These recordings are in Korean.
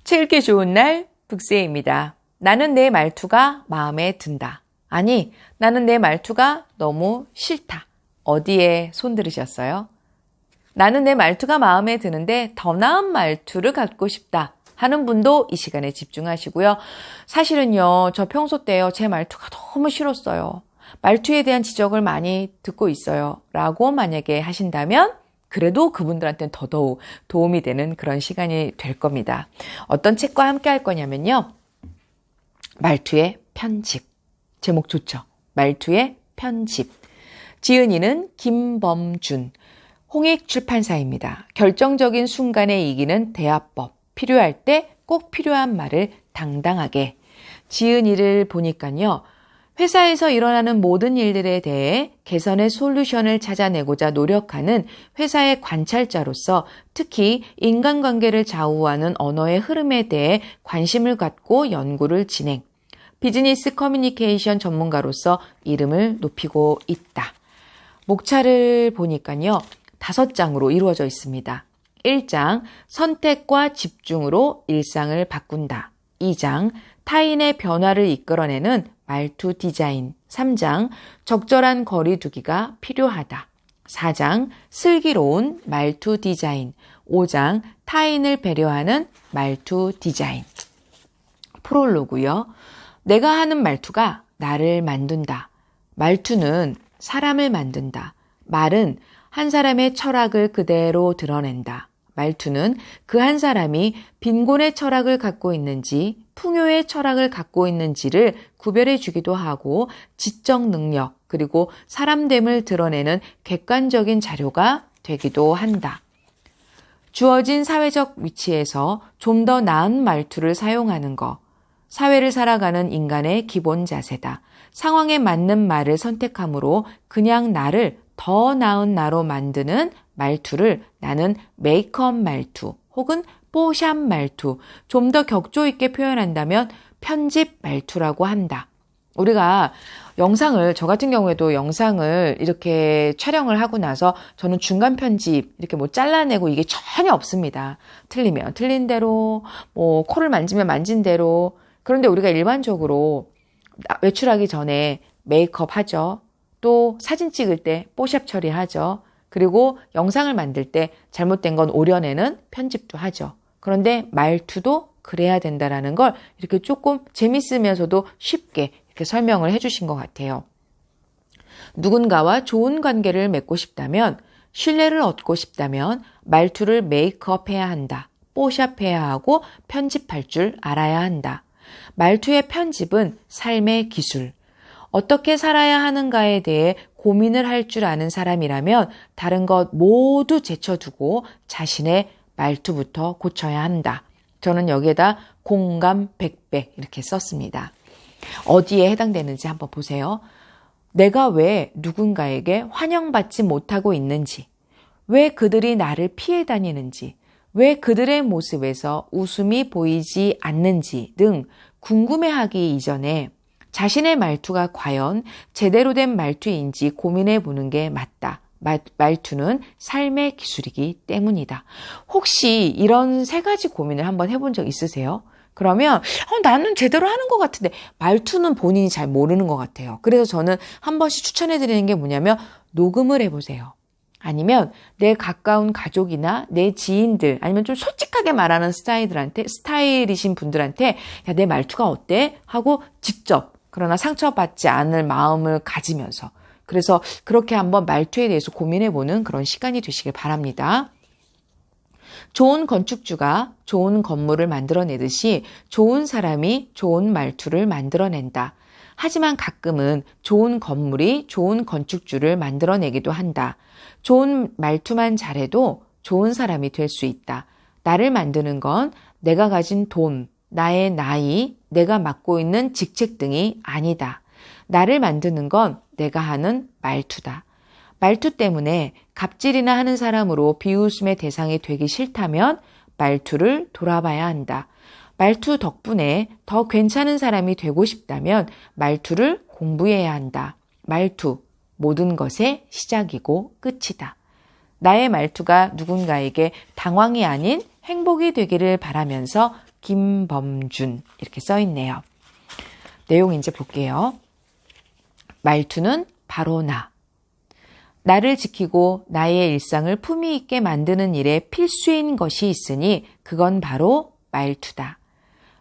책 읽기 좋은 날 북새입니다. 나는 내 말투가 마음에 든다. 아니, 나는 내 말투가 너무 싫다. 어디에 손 들으셨어요? 나는 내 말투가 마음에 드는데 더 나은 말투를 갖고 싶다 하는 분도 이 시간에 집중하시고요. 사실은요, 저 평소 때요, 제 말투가 너무 싫었어요. 말투에 대한 지적을 많이 듣고 있어요. 라고 만약에 하신다면 그래도 그분들한테는 더더욱 도움이 되는 그런 시간이 될 겁니다. 어떤 책과 함께 할 거냐면요. 말투의 편집. 제목 좋죠? 말투의 편집. 지은이는 김범준. 홍익출판사입니다. 결정적인 순간에 이기는 대화법. 필요할 때 꼭 필요한 말을 당당하게. 지은이를 보니까요. 회사에서 일어나는 모든 일들에 대해 개선의 솔루션을 찾아내고자 노력하는 회사의 관찰자로서 특히 인간관계를 좌우하는 언어의 흐름에 대해 관심을 갖고 연구를 진행. 비즈니스 커뮤니케이션 전문가로서 이름을 높이고 있다. 목차를 보니까요. 5장으로 이루어져 있습니다. 1장, 선택과 집중으로 일상을 바꾼다. 2장, 타인의 변화를 이끌어내는 말투 디자인. 3장, 적절한 거리 두기가 필요하다. 4장, 슬기로운 말투 디자인. 5장, 타인을 배려하는 말투 디자인. 프롤로그요. 내가 하는 말투가 나를 만든다. 말투는 사람을 만든다. 말은 한 사람의 철학을 그대로 드러낸다. 말투는 그 한 사람이 빈곤의 철학을 갖고 있는지 풍요의 철학을 갖고 있는지를 구별해 주기도 하고 지적 능력 그리고 사람됨을 드러내는 객관적인 자료가 되기도 한다. 주어진 사회적 위치에서 좀 더 나은 말투를 사용하는 것. 사회를 살아가는 인간의 기본 자세다. 상황에 맞는 말을 선택함으로 그냥 나를 더 나은 나로 만드는 말투를 나는 메이크업 말투 혹은 뽀샵 말투, 좀 더 격조 있게 표현한다면 편집 말투라고 한다. 우리가 영상을, 저 같은 경우에도 영상을 이렇게 촬영을 하고 나서 저는 중간 편집 이렇게 뭐 잘라내고 이게 전혀 없습니다. 틀리면 틀린 대로, 뭐 코를 만지면 만진 대로. 그런데 우리가 일반적으로 외출하기 전에 메이크업 하죠. 또 사진 찍을 때 뽀샵 처리하죠. 그리고 영상을 만들 때 잘못된 건 오려내는 편집도 하죠. 그런데 말투도 그래야 된다라는 걸 이렇게 조금 재밌으면서도 쉽게 이렇게 설명을 해주신 것 같아요. 누군가와 좋은 관계를 맺고 싶다면, 신뢰를 얻고 싶다면 말투를 메이크업해야 한다. 뽀샵해야 하고 편집할 줄 알아야 한다. 말투의 편집은 삶의 기술. 어떻게 살아야 하는가에 대해 고민을 할 줄 아는 사람이라면 다른 것 모두 제쳐두고 자신의 말투부터 고쳐야 한다. 저는 여기에다 공감 100배 이렇게 썼습니다. 어디에 해당되는지 한번 보세요. 내가 왜 누군가에게 환영받지 못하고 있는지, 왜 그들이 나를 피해 다니는지, 왜 그들의 모습에서 웃음이 보이지 않는지 등 궁금해하기 이전에 자신의 말투가 과연 제대로 된 말투인지 고민해 보는 게 맞다. 말투는 삶의 기술이기 때문이다. 혹시 이런 3가지 고민을 한번 해본 적 있으세요? 그러면 나는 제대로 하는 것 같은데 말투는 본인이 잘 모르는 것 같아요. 그래서 저는 한 번씩 추천해 드리는 게 뭐냐면 녹음을 해보세요. 아니면 내 가까운 가족이나 내 지인들 아니면 좀 솔직하게 말하는 스타일이신 분들한테 야, 내 말투가 어때? 하고 직접 그러나 상처받지 않을 마음을 가지면서 그래서 그렇게 한번 말투에 대해서 고민해보는 그런 시간이 되시길 바랍니다. 좋은 건축주가 좋은 건물을 만들어내듯이 좋은 사람이 좋은 말투를 만들어낸다. 하지만 가끔은 좋은 건물이 좋은 건축주를 만들어내기도 한다. 좋은 말투만 잘해도 좋은 사람이 될 수 있다. 나를 만드는 건 내가 가진 돈, 나의 나이, 내가 맡고 있는 직책 등이 아니다. 나를 만드는 건 내가 하는 말투다. 말투 때문에 갑질이나 하는 사람으로 비웃음의 대상이 되기 싫다면 말투를 돌아봐야 한다. 말투 덕분에 더 괜찮은 사람이 되고 싶다면 말투를 공부해야 한다. 말투, 모든 것의 시작이고 끝이다. 나의 말투가 누군가에게 당황이 아닌 행복이 되기를 바라면서 김범준 이렇게 써 있네요. 내용 이제 볼게요. 말투는 바로 나. 나를 지키고 나의 일상을 품위 있게 만드는 일에 필수인 것이 있으니 그건 바로 말투다.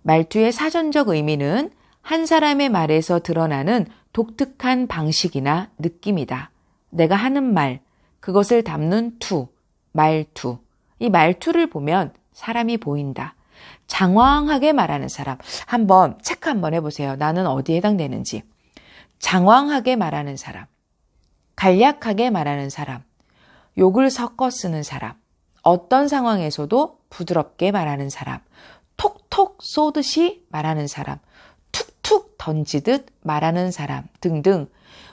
말투의 사전적 의미는 한 사람의 말에서 드러나는 독특한 방식이나 느낌이다. 내가 하는 말, 그것을 담는 투, 말투. 이 말투를 보면 사람이 보인다. 장황하게 말하는 사람. 한번 체크 한번 해보세요. 나는 어디에 해당되는지. 장황하게 말하는 사람. 간략하게 말하는 사람. 욕을 섞어 쓰는 사람. 어떤 상황에서도 부드럽게 말하는 사람. 톡톡 쏘듯이 말하는 사람. 툭툭 던지듯 말하는 사람 등등.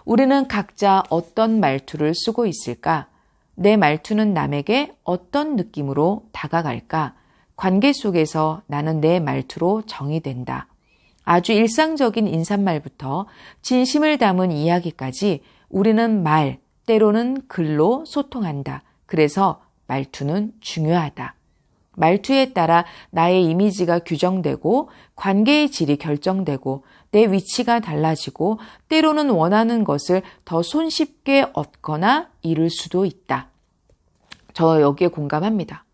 우리는 각자 어떤 말투를 쓰고 있을까? 내 말투는 남에게 어떤 느낌으로 다가갈까? 관계 속에서 나는 내 말투로 정의된다. 아주 일상적인 인사말부터 진심을 담은 이야기까지 우리는 말, 때로는 글로 소통한다. 그래서 말투는 중요하다. 말투에 따라 나의 이미지가 규정되고 관계의 질이 결정되고 내 위치가 달라지고 때로는 원하는 것을 더 손쉽게 얻거나 이룰 수도 있다. 저 여기에 공감합니다.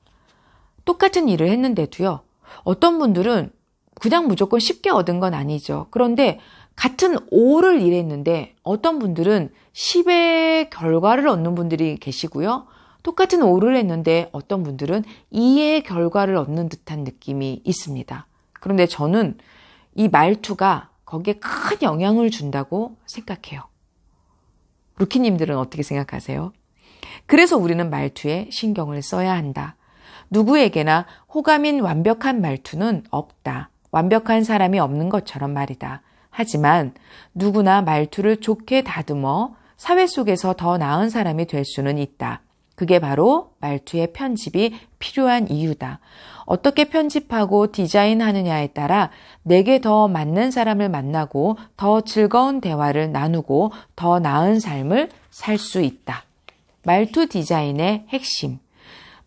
똑같은 일을 했는데도요. 어떤 분들은 그냥 무조건 쉽게 얻은 건 아니죠. 그런데 같은 5를 일했는데 어떤 분들은 10의 결과를 얻는 분들이 계시고요. 똑같은 5를 했는데 어떤 분들은 2의 결과를 얻는 듯한 느낌이 있습니다. 그런데 저는 이 말투가 거기에 큰 영향을 준다고 생각해요. 루키님들은 어떻게 생각하세요? 그래서 우리는 말투에 신경을 써야 한다. 누구에게나 호감인 완벽한 말투는 없다. 완벽한 사람이 없는 것처럼 말이다. 하지만 누구나 말투를 좋게 다듬어 사회 속에서 더 나은 사람이 될 수는 있다. 그게 바로 말투의 편집이 필요한 이유다. 어떻게 편집하고 디자인하느냐에 따라 내게 더 맞는 사람을 만나고 더 즐거운 대화를 나누고 더 나은 삶을 살 수 있다. 말투 디자인의 핵심.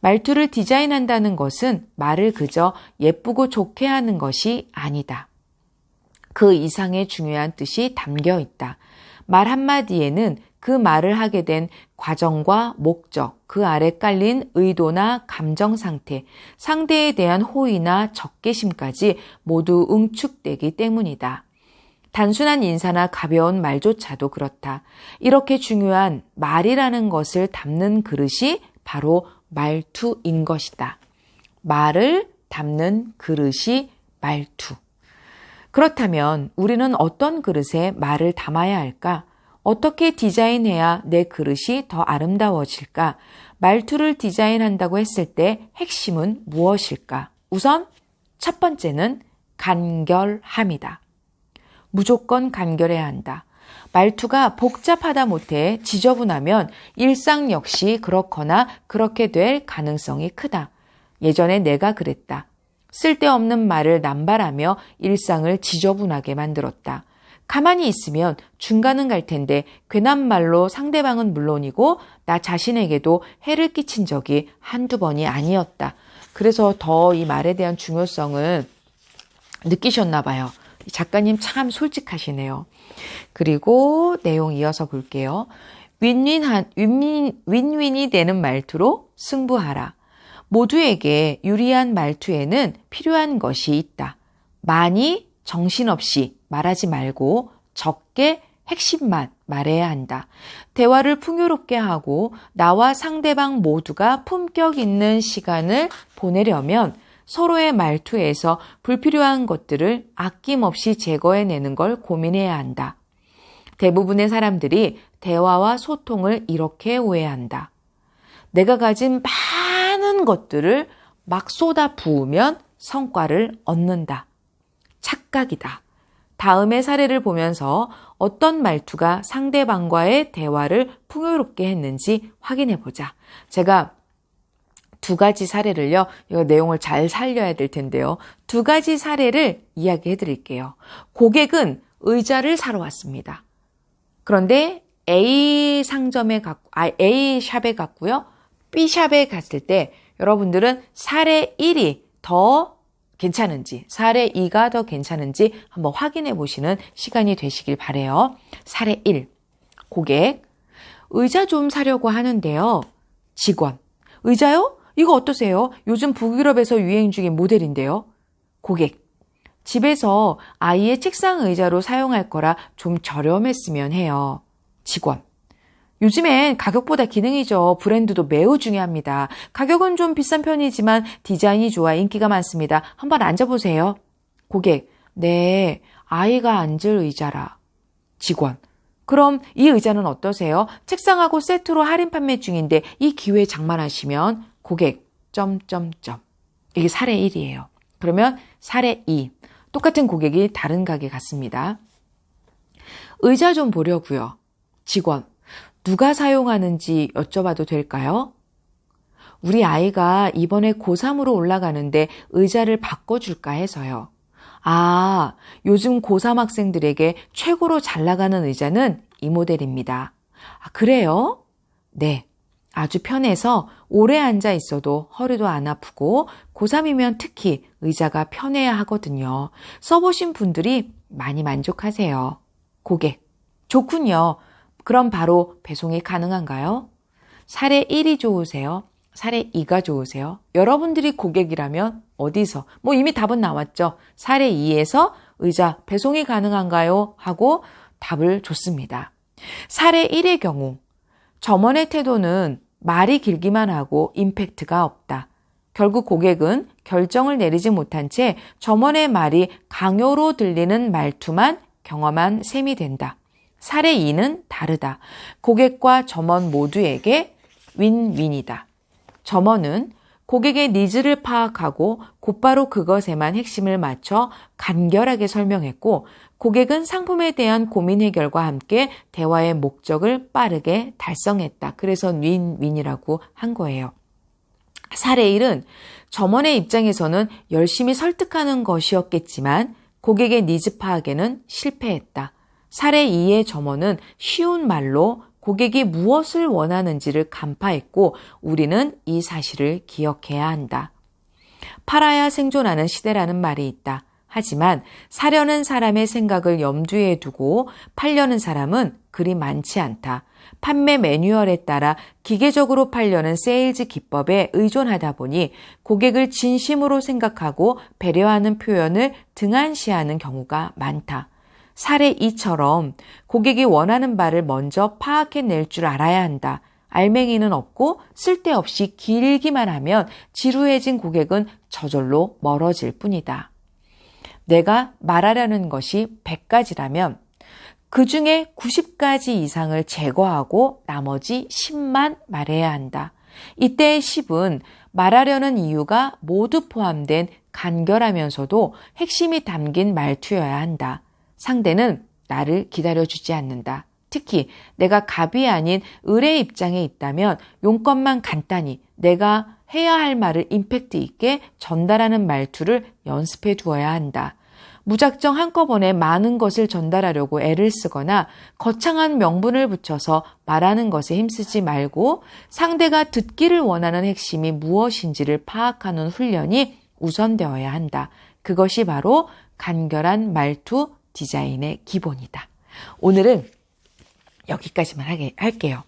말투를 디자인한다는 것은 말을 그저 예쁘고 좋게 하는 것이 아니다. 그 이상의 중요한 뜻이 담겨 있다. 말 한마디에는 그 말을 하게 된 과정과 목적, 그 아래 깔린 의도나 감정 상태, 상대에 대한 호의나 적개심까지 모두 응축되기 때문이다. 단순한 인사나 가벼운 말조차도 그렇다. 이렇게 중요한 말이라는 것을 담는 그릇이 바로 말투인 것이다. 말을 담는 그릇이 말투. 그렇다면 우리는 어떤 그릇에 말을 담아야 할까? 어떻게 디자인해야 내 그릇이 더 아름다워질까? 말투를 디자인한다고 했을 때 핵심은 무엇일까? 우선 첫 번째는 간결함이다. 무조건 간결해야 한다. 말투가 복잡하다 못해 지저분하면 일상 역시 그렇거나 그렇게 될 가능성이 크다. 예전에 내가 그랬다. 쓸데없는 말을 남발하며 일상을 지저분하게 만들었다. 가만히 있으면 중간은 갈 텐데 괜한 말로 상대방은 물론이고 나 자신에게도 해를 끼친 적이 한두 번이 아니었다. 그래서 더 이 말에 대한 중요성을 느끼셨나 봐요. 작가님 참 솔직하시네요. 그리고 내용 이어서 볼게요. 윈윈이 되는 말투로 승부하라. 모두에게 유리한 말투에는 필요한 것이 있다. 많이 정신없이 말하지 말고 적게 핵심만 말해야 한다. 대화를 풍요롭게 하고 나와 상대방 모두가 품격 있는 시간을 보내려면 서로의 말투에서 불필요한 것들을 아낌없이 제거해내는 걸 고민해야 한다. 대부분의 사람들이 대화와 소통을 이렇게 오해한다. 내가 가진 많은 것들을 막 쏟아 부으면 성과를 얻는다. 착각이다. 다음의 사례를 보면서 어떤 말투가 상대방과의 대화를 풍요롭게 했는지 확인해 보자. 제가 두 가지 사례를요. 이거 내용을 잘 살려야 될 텐데요. 두 가지 사례를 이야기해 드릴게요. 고객은 의자를 사러 왔습니다. 그런데 A 샵에 갔고요. B 샵에 갔을 때 여러분들은 사례 1이 더 괜찮은지, 사례 2가 더 괜찮은지 한번 확인해 보시는 시간이 되시길 바래요. 사례 1. 고객, 의자 좀 사려고 하는데요. 직원, 의자요? 이거 어떠세요? 요즘 북유럽에서 유행 중인 모델인데요. 고객, 집에서 아이의 책상 의자로 사용할 거라 좀 저렴했으면 해요. 직원, 요즘엔 가격보다 기능이죠. 브랜드도 매우 중요합니다. 가격은 좀 비싼 편이지만 디자인이 좋아 인기가 많습니다. 한번 앉아보세요. 고객, 네, 아이가 앉을 의자라. 직원, 그럼 이 의자는 어떠세요? 책상하고 세트로 할인 판매 중인데 이 기회에 장만하시면 고객, 점점점. 이게 사례 1이에요. 그러면 사례 2. 똑같은 고객이 다른 가게 갔습니다. 의자 좀 보려고요. 직원, 누가 사용하는지 여쭤봐도 될까요? 우리 아이가 이번에 고3으로 올라가는데 의자를 바꿔줄까 해서요. 아, 요즘 고3 학생들에게 최고로 잘 나가는 의자는 이 모델입니다. 아, 그래요? 네. 아주 편해서 오래 앉아 있어도 허리도 안 아프고 고3이면 특히 의자가 편해야 하거든요. 써보신 분들이 많이 만족하세요. 고객, 좋군요. 그럼 바로 배송이 가능한가요? 사례 1이 좋으세요? 사례 2가 좋으세요? 여러분들이 고객이라면 어디서? 이미 답은 나왔죠. 사례 2에서 의자 배송이 가능한가요? 하고 답을 줬습니다. 사례 1의 경우 점원의 태도는 말이 길기만 하고 임팩트가 없다. 결국 고객은 결정을 내리지 못한 채 점원의 말이 강요로 들리는 말투만 경험한 셈이 된다. 사례 2는 다르다. 고객과 점원 모두에게 윈윈이다. 점원은 고객의 니즈를 파악하고 곧바로 그것에만 핵심을 맞춰 간결하게 설명했고 고객은 상품에 대한 고민 해결과 함께 대화의 목적을 빠르게 달성했다. 그래서 윈윈이라고 한 거예요. 사례 1은 점원의 입장에서는 열심히 설득하는 것이었겠지만 고객의 니즈 파악에는 실패했다. 사례 2의 점원은 쉬운 말로 고객이 무엇을 원하는지를 간파했고 우리는 이 사실을 기억해야 한다. 팔아야 생존하는 시대라는 말이 있다. 하지만 사려는 사람의 생각을 염두에 두고 팔려는 사람은 그리 많지 않다. 판매 매뉴얼에 따라 기계적으로 팔려는 세일즈 기법에 의존하다 보니 고객을 진심으로 생각하고 배려하는 표현을 등한시하는 경우가 많다. 사례 2처럼 고객이 원하는 바를 먼저 파악해낼 줄 알아야 한다. 알맹이는 없고 쓸데없이 길기만 하면 지루해진 고객은 저절로 멀어질 뿐이다. 내가 말하려는 것이 100가지라면 그 중에 90가지 이상을 제거하고 나머지 10만 말해야 한다. 이때의 10은 말하려는 이유가 모두 포함된 간결하면서도 핵심이 담긴 말투여야 한다. 상대는 나를 기다려주지 않는다. 특히 내가 갑이 아닌 을의 입장에 있다면 용건만 간단히 내가 해야 할 말을 임팩트 있게 전달하는 말투를 연습해 두어야 한다. 무작정 한꺼번에 많은 것을 전달하려고 애를 쓰거나 거창한 명분을 붙여서 말하는 것에 힘쓰지 말고 상대가 듣기를 원하는 핵심이 무엇인지를 파악하는 훈련이 우선되어야 한다. 그것이 바로 간결한 말투 디자인의 기본이다. 오늘은 여기까지만 할게요.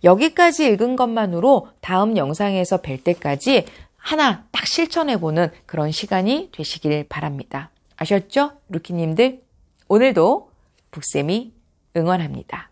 여기까지 읽은 것만으로 다음 영상에서 뵐 때까지 하나 딱 실천해보는 그런 시간이 되시길 바랍니다. 아셨죠? 루키님들, 오늘도 북쌤이 응원합니다.